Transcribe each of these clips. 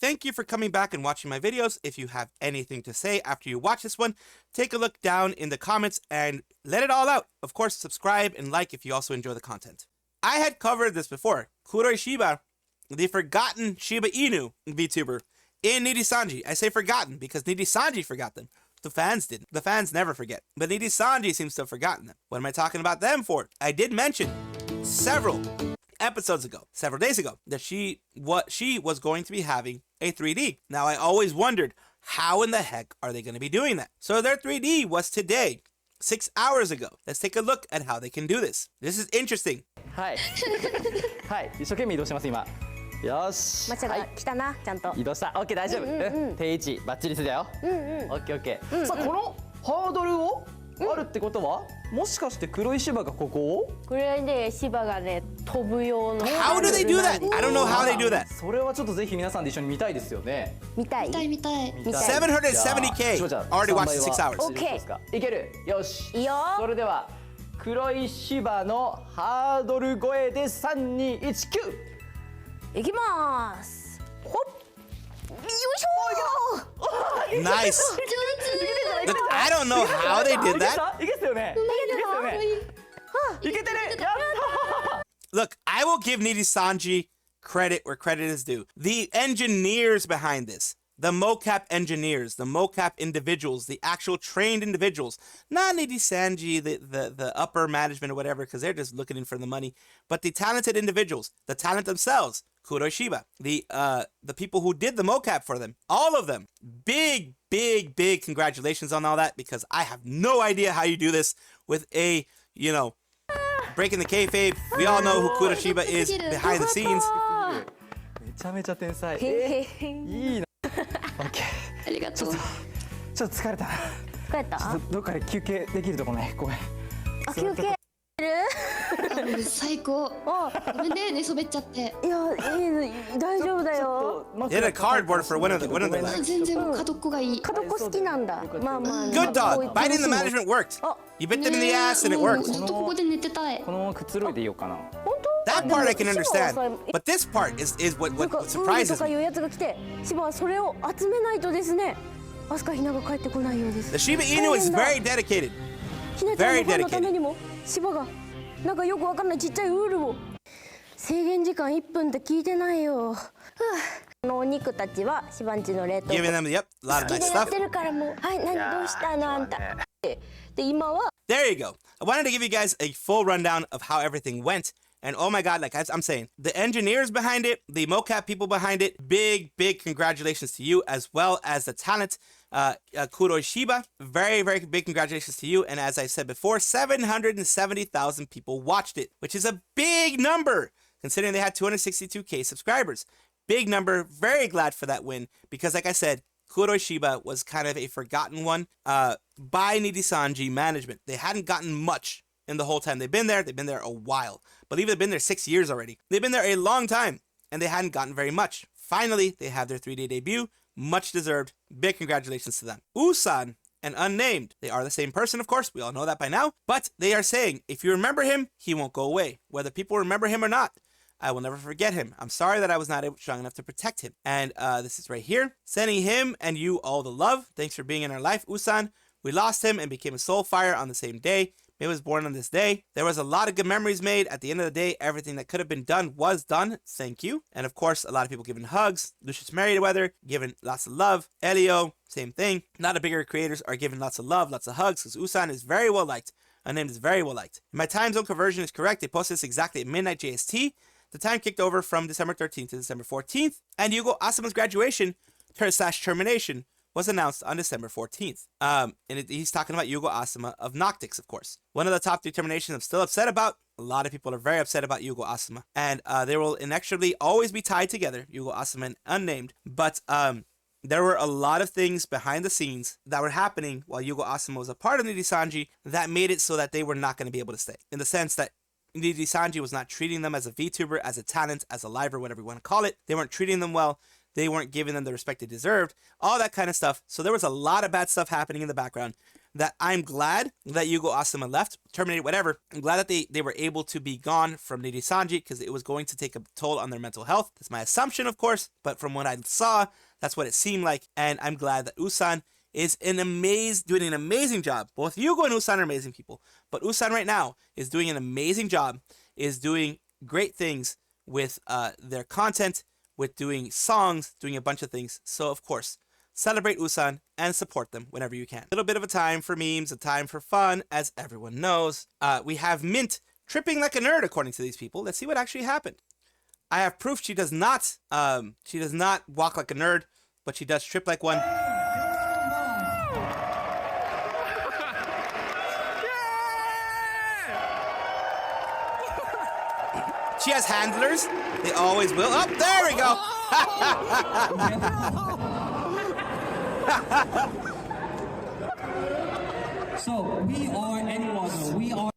thank you for coming back and watching my videos. If you have anything to say after you watch this one, take a look down in the comments and let it all out. Of course, subscribe and like if you also enjoy the content. I had covered this before. Kuroi Shiba, the forgotten Shiba Inu VTuber in Nijisanji. I say forgotten because Nijisanji forgot them. The fans didn't. The fans never forget. But Nijisanji seems to have forgotten them. What am I talking about them for? I did mention several episodes ago, several days ago, that she was going to be having a 3D. Now, I always wondered, how in the heck are they going to be doing that? So their 3D was today, 6 hours ago. Let's take a look at how they can do this. This is interesting. はい。はい。一生懸命移動してます今。よし。マチャが来たな、ちゃんと。移動した。オッケー大丈夫。定位置バッチリしてたよ。オッケーオッケー。さあこのハードルをあるってことは、もしかして黒い芝がここを？これで芝がね飛ぶ用の。How do they do that? I don't know how they do that. それはちょっとぜひ皆さんで一緒に見たいですよね。見たい。770K. Already watched it 6 hours. OK。いける。よし。いいよ。それでは黒い芝のハードル超えで3、2、1、9。いきます。ほっ。よいしょー。Nice. Look, I don't know how they did that. いけたよね。いけてる。やった。 Look, I will give Nijisanji credit where credit is due. The engineers behind this, the mocap engineers, the mocap individuals, the actual trained individuals, not Nijisanji, the upper management or whatever, because they're just looking in for the money, but the talented individuals, the talent themselves, Kuroi Shiba, the people who did the mocap for them, all of them, big congratulations on all that, because I have no idea how you do this with a, you know, breaking the kayfabe. We all know who Kuroi Shiba is behind the scenes. めちゃめちゃ天才。いいな。オッケー。ありがとう。ちょっと疲れたな。疲れた？どっかで休憩できるとこね。ごめん。あ、休憩。最高。ごめんね、寝そべっちゃって。いや、大丈夫だよ。Get a cardboard for one of the legs. 全然角っこがいい。角っこ好きなんだ。まあまあ。Good dog. Biting the management worked. You bit them in the ass and it worked. ずっとここで寝てたい。このままくつろいでいようかな。本当？ That part I can understand, but this part is what surprises とかいう me. やつが来て、シバはそれを集めないとですね。アスカヒナが帰ってこないようです。 The Shiba Inu is very dedicated. ひなちゃんのファンのためにもシバがなんかよくわかんないちっちゃいウールを。制限時間1分って聞いてないよ。このお肉たちはシバンチの冷凍庫。Giving them, yep, a lot of 好 nice きでやっ stuff. てるからもう、はい、何どうしたのあんた。で今は。There you go. I wanted to give you guys a full rundown of how everything went. And oh my God, like I'm saying, the engineers behind it, the mocap people behind it, big congratulations to you, as well as the talent, Kuroi Shiba. Very big congratulations to you. And as I said before, 770,000 people watched it, which is a big number, considering they had 262K subscribers. Big number, very glad for that win, because like I said, Kuroi Shiba was kind of a forgotten one by Nijisanji management. They hadn't gotten much in the whole time they've been there a while. Believe they've been there 6 years already. They've been there a long time, and they hadn't gotten very much. Finally, they have their 3-day debut. Much deserved. Big congratulations to them. Usan and Unnamed. They are the same person, of course. We all know that by now. But they are saying, if you remember him, he won't go away. Whether people remember him or not, I will never forget him. I'm sorry that I was not strong enough to protect him. And this is right here. Sending him and you all the love. Thanks for being in our life, Usan. We lost him and became a soul fire on the same day. He was born on this day. There was a lot of good memories made. At the end of the day, everything that could have been done was done. Thank you. And of course, a lot of people giving hugs. Lucius Merriweather giving lots of love. Elio, same thing. A lot of bigger creators are giving lots of love, lots of hugs, because Usan is very well liked. Unnamed is very well liked. My time zone conversion is correct. They posted this exactly at midnight JST. The time kicked over from December 13th to December 14th. And Yugo Asama's graduation / termination was announced on December 14th. He's talking about Yugo Asama of Noctix, of course. One of the top 3 terminations I'm still upset about. A lot of people are very upset about Yugo Asama. And they will inexorably always be tied together, Yugo Asama and Unnamed. But there were a lot of things behind the scenes that were happening while Yugo Asama was a part of Nijisanji that made it so that they were not going to be able to stay. In the sense that Nijisanji was not treating them as a VTuber, as a talent, as a liver, whatever you want to call it. They weren't treating them well. They weren't giving them the respect they deserved, all that kind of stuff. So there was a lot of bad stuff happening in the background. that I'm glad that Yugo Asuma left, terminated, whatever. I'm glad that they were able to be gone from Nijisanji because it was going to take a toll on their mental health. That's my assumption, of course, but from what I saw, that's what it seemed like. And I'm glad that Usan is doing an amazing job. Both Yugo and Usan are amazing people, but Usan right now is doing an amazing job, is doing great things with their content, with doing songs, doing a bunch of things. So, of course, celebrate Usan and support them whenever you can. A little bit of a time for memes, a time for fun, as everyone knows. We have Mint tripping like a nerd, according to these people. Let's see what actually happened. I have proof she does not walk like a nerd, but she does trip like one. She has handlers. They always will. Oh, there we go. So we are anyone. We are.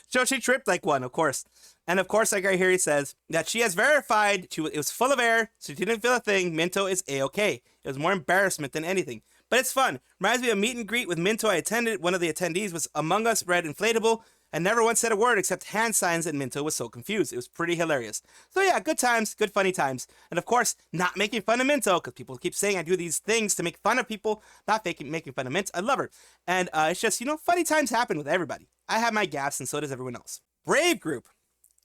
So she tripped like one, of course. And of course, like right here, he says that she has verified it was full of air, so she didn't feel a thing. Minto is A-okay. It was more embarrassment than anything. But it's fun. Reminds me of a meet and greet with Minto I attended. One of the attendees was Among Us Red Inflatable and never once said a word except hand signs, and Minto was so confused. It was pretty hilarious. So yeah, good times, good funny times. And of course, not making fun of Minto, because people keep saying I do these things to make fun of people, not making fun of Minto. I love her. And it's just, funny times happen with everybody. I have my gaps, and so does everyone else. Brave Group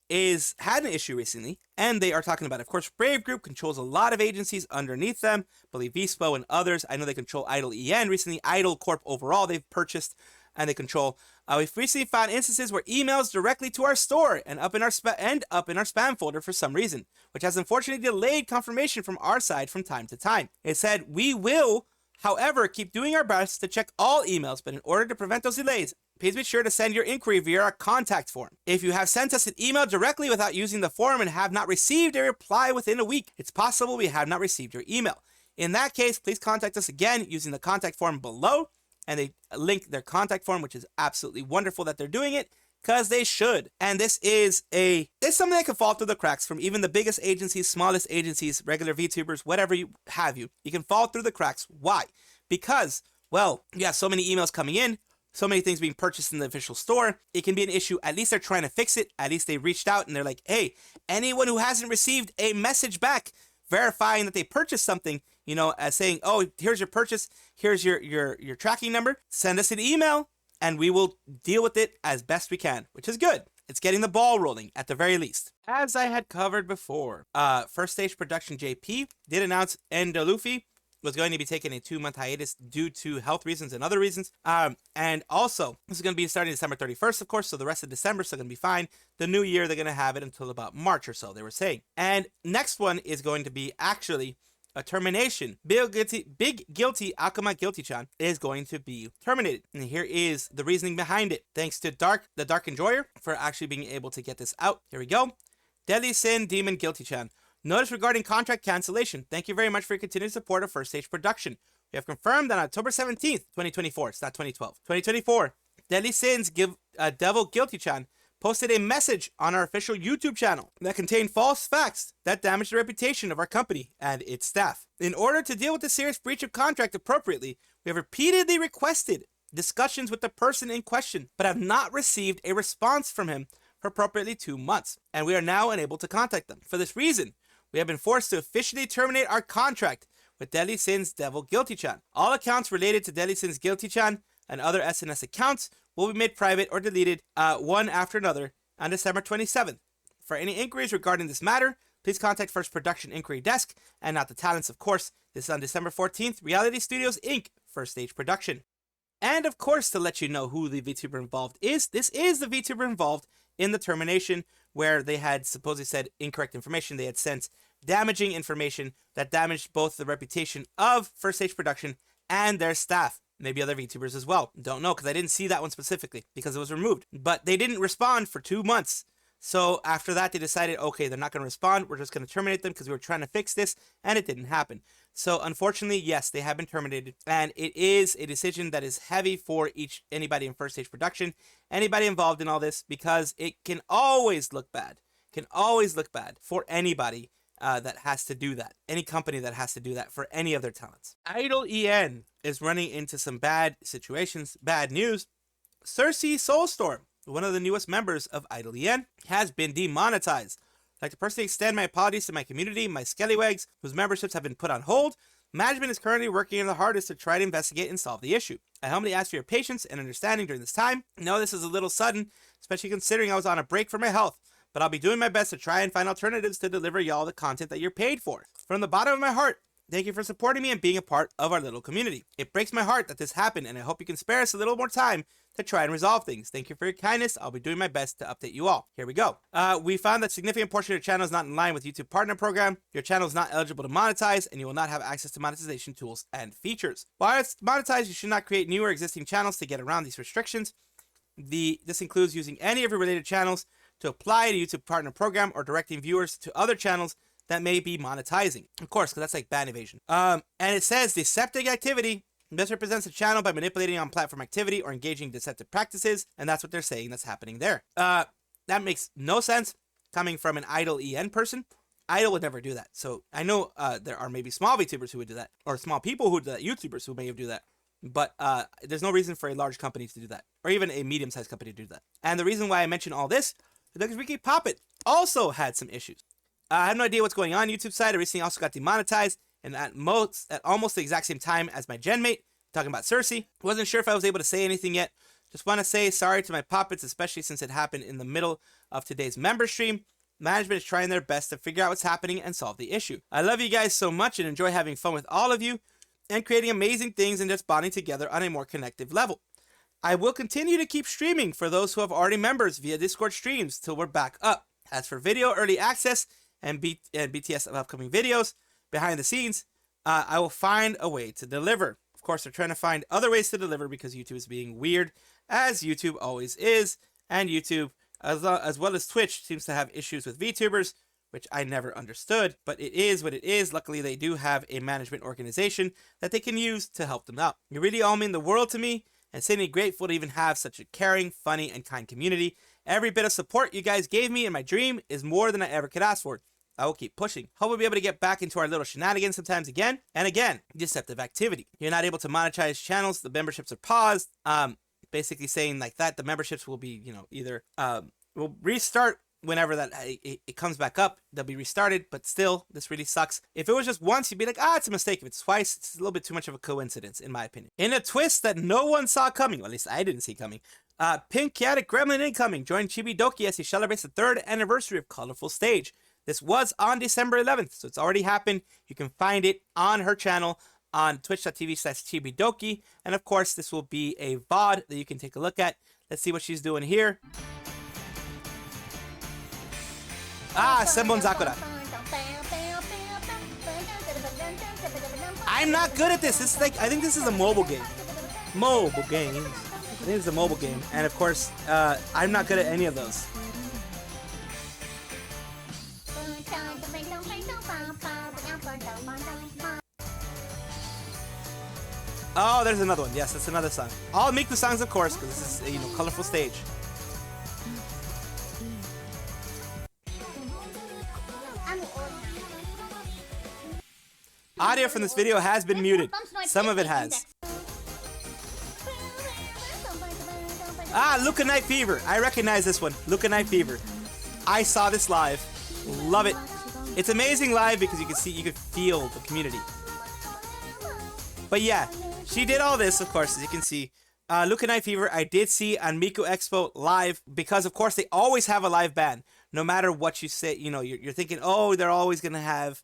had an issue recently, and they are talking about it. Of course, Brave Group controls a lot of agencies underneath them. I believe Vispo and others. I know they control Idol EN recently. Idol Corp overall they've purchased, and they control. We've recently found instances where emails directly to our store and up in our spam folder for some reason, which has unfortunately delayed confirmation from our side from time to time. It said, we will, however, keep doing our best to check all emails, but in order to prevent those delays, please be sure to send your inquiry via our contact form. If you have sent us an email directly without using the form and have not received a reply within a week, it's possible we have not received your email. In that case, please contact us again using the contact form below. And they link their contact form, which is absolutely wonderful that they're doing it, because they should. And this is it's something that can fall through the cracks from even the biggest agencies, smallest agencies, regular VTubers, whatever you have. You can fall through the cracks. Why? Because, well, you have so many emails coming in, so many things being purchased in the official store. It can be an issue. At least they're trying to fix it. At least they reached out and they're like, hey, anyone who hasn't received a message back verifying that they purchased something, as saying, oh, here's your purchase, here's your tracking number, send us an email, and we will deal with it as best we can, which is good. It's getting the ball rolling, at the very least. As I had covered before, First Stage Production JP did announce Endo Luffy was going to be taking a 2-month hiatus due to health reasons and other reasons. And also, this is going to be starting December 31st, of course, so the rest of December is still going to be fine. The new year, they're going to have it until about March or so, they were saying. And next one is going to be actually a termination. Big Guilty Akuma Guilty-chan is going to be terminated. And here is the reasoning behind it. Thanks to the Dark Enjoyer for actually being able to get this out. Here we go. Deadly Sin Demon Guilty-chan. Notice regarding contract cancellation. Thank you very much for your continued support of First Stage Production. We have confirmed on October 17th, 2024. It's not 2012. 2024. Deadly Sins Devil Guilty-chan posted a message on our official YouTube channel that contained false facts that damaged the reputation of our company and its staff. In order to deal with the serious breach of contract appropriately, we have repeatedly requested discussions with the person in question, but have not received a response from him for approximately 2 months, and we are now unable to contact them. For this reason, we have been forced to officially terminate our contract with Deadly Sins Devil Guilty-chan. All accounts related to Deadly Sins Guilty-chan and other SNS accounts will be made private or deleted one after another on December 27th. For any inquiries regarding this matter, please contact First Production Inquiry Desk and not the talents, of course. This is on December 14th, Reality Studios Inc., First Stage Production. And of course, to let you know who the VTuber involved is, this is the VTuber involved in the termination where they had supposedly said incorrect information. They had sent damaging information that damaged both the reputation of First Stage Production and their staff. Maybe other VTubers as well. Don't know, because I didn't see that one specifically because it was removed. But they didn't respond for 2 months. So after that, they decided, okay, they're not going to respond. We're just going to terminate them because we were trying to fix this, and it didn't happen. So unfortunately, yes, they have been terminated, and it is a decision that is heavy for anybody in First Stage Production, anybody involved in all this, because it can always look bad. Can always look bad for anybody that has to do that. Any company that has to do that for any of their talents. Idol EN is running into some bad situations, bad news. Cersei Soulstorm, one of the newest members of Idol EN, has been demonetized. I'd like to personally extend my apologies to my community, my scallywags, whose memberships have been put on hold. Management is currently working the hardest to try to investigate and solve the issue. I humbly ask for your patience and understanding during this time. I know this is a little sudden, especially considering I was on a break for my health, but I'll be doing my best to try and find alternatives to deliver y'all the content that you're paid for. From the bottom of my heart, thank you for supporting me and being a part of our little community. It breaks my heart that this happened, and I hope you can spare us a little more time to try and resolve things. Thank you for your kindness. I'll be doing my best to update you all. Here we go. We found that significant portion of your channel is not in line with YouTube Partner Program. Your channel is not eligible to monetize, and you will not have access to monetization tools and features. While it's monetized, you should not create new or existing channels to get around these restrictions. This includes using any of your related channels to apply to YouTube Partner Program or directing viewers to other channels that may be monetizing. Of course, because that's like ban evasion. And it says deceptive activity misrepresents a channel by manipulating on platform activity or engaging in deceptive practices, and that's what they're saying that's happening there. That makes no sense coming from an Idol EN person. Idol would never do that. So I know there are maybe small VTubers who would do that, or small people who do that, YouTubers who may do that. But there's no reason for a large company to do that, or even a medium-sized company to do that. And the reason why I mention all this is because Ricky Poppet also had some issues. I have no idea what's going on YouTube side. I recently also got demonetized, and at almost the exact same time as my genmate, talking about Cersei. Wasn't sure if I was able to say anything yet. Just want to say sorry to my Poppets, especially since it happened in the middle of today's member stream. Management is trying their best to figure out what's happening and solve the issue. I love you guys so much and enjoy having fun with all of you and creating amazing things and just bonding together on a more connective level. I will continue to keep streaming for those who have already members via Discord streams till we're back up. As for video early access and BTS of upcoming videos behind the scenes, I will find a way to deliver. Of course, they're trying to find other ways to deliver because YouTube is being weird, as YouTube always is, and YouTube, as well as Twitch, seems to have issues with VTubers, which I never understood, but it is what it is. Luckily, they do have a management organization that they can use to help them out. You really all mean the world to me, and Sydney grateful to even have such a caring, funny, and kind community. Every bit of support you guys gave me in my dream is more than I ever could ask for. I will keep pushing. Hope we'll be able to get back into our little shenanigans sometimes again and again. Deceptive activity. You're not able to monetize channels. The memberships are paused. Basically saying like that, the memberships will be, either will restart whenever that it comes back up. They'll be restarted, but still, this really sucks. If it was just once, you'd be like, it's a mistake. If it's twice, it's a little bit too much of a coincidence, in my opinion. In a twist that no one saw coming, well, at least I didn't see coming, Pink Chaotic Gremlin Incoming joined Chibidoki as he celebrates the 3rd anniversary of Colorful Stage. This was on December 11th, so it's already happened. You can find it on her channel on twitch.tv/Chibidoki. And of course, this will be a VOD that you can take a look at. Let's see what she's doing here. Senbon Zakura. I'm not good at this. This is like, I think this is a mobile game. Mobile games. I think it's a mobile game. And of course, I'm not good at any of those. Oh, there's another one. Yes, that's another song. All Miku songs, of course, because this is a colorful stage. Audio from this video has been muted. Some of it has. Luca Night Fever. I recognize this one. Luca Night Fever. I saw this live. Love it. It's amazing live because you can feel the community. But yeah, she did all this, of course, as you can see. Luca Night Fever, I did see on Miku Expo live because, of course, they always have a live band. No matter what you say, you're thinking, they're always going to have,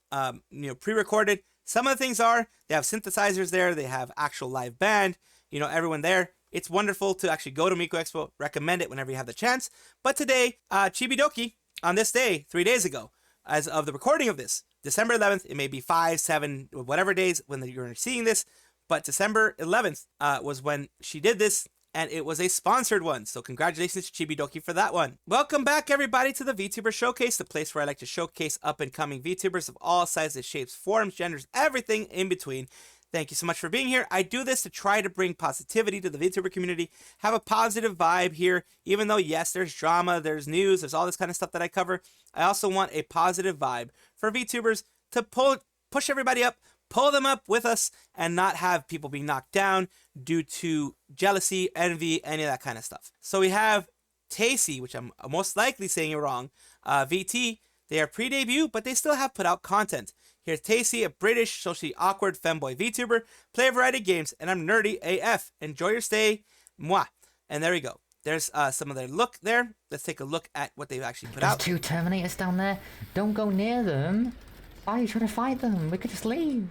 pre-recorded. Some of the things are, they have synthesizers there. They have actual live band, everyone there. It's wonderful to actually go to Miku Expo. Recommend it whenever you have the chance. But today, Chibidoki, on this day, 3 days ago, as of the recording of this, December 11th, it may be 5, 7, whatever days when you're seeing this, but December 11th was when she did this, and it was a sponsored one. So congratulations to Chibidoki for that one. Welcome back, everybody, to the VTuber Showcase, the place where I like to showcase up-and-coming VTubers of all sizes, shapes, forms, genders, everything in between. Thank you so much for being here. I do this to try to bring positivity to the VTuber community, have a positive vibe here, even though, yes, there's drama, there's news, there's all this kind of stuff that I cover. I also want a positive vibe for VTubers to push everybody up, pull them up with us, and not have people be knocked down due to jealousy, envy, any of that kind of stuff. So we have Tayycy, which I'm most likely saying it wrong, VT. They are pre-debut, but they still have put out content. Here's Tayycy, a British, socially awkward femboy VTuber, play a variety of games, and I'm nerdy AF. Enjoy your stay, moi. And there we go. There's some of their look there. Let's take a look at what they've actually put out. There's 2 Terminators down there. Don't go near them. Why are you trying to fight them? We could just leave.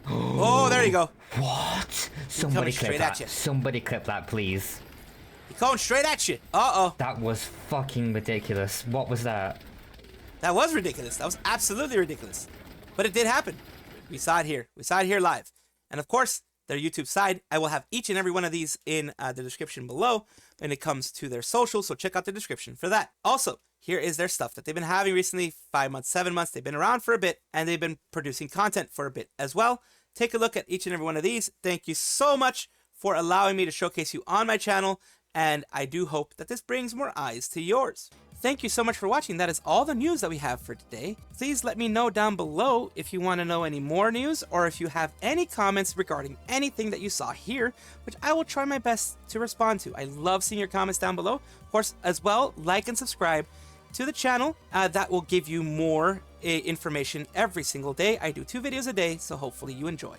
Oh, there you go. What? Somebody clip straight at you. that. Somebody clip that, please. He's going straight at you. Uh-oh. That was fucking ridiculous. What was that? That was ridiculous. That was absolutely ridiculous. But it did happen. We saw it here. We saw it here live. And of course, their YouTube side, I will have each and every one of these in the description below when it comes to their socials, so check out the description for that. Also, here is their stuff that they've been having recently, 5 months, 7 months. They've been around for a bit, and they've been producing content for a bit as well. Take a look at each and every one of these. Thank you so much for allowing me to showcase you on my channel, and I do hope that this brings more eyes to yours. Thank you so much for watching. That is all the news that we have for today. Please let me know down below if you want to know any more news or if you have any comments regarding anything that you saw here, which I will try my best to respond to. I love seeing your comments down below. Of course, as well, like and subscribe to the channel. That will give you more information every single day. I do 2 videos a day, so hopefully you enjoy.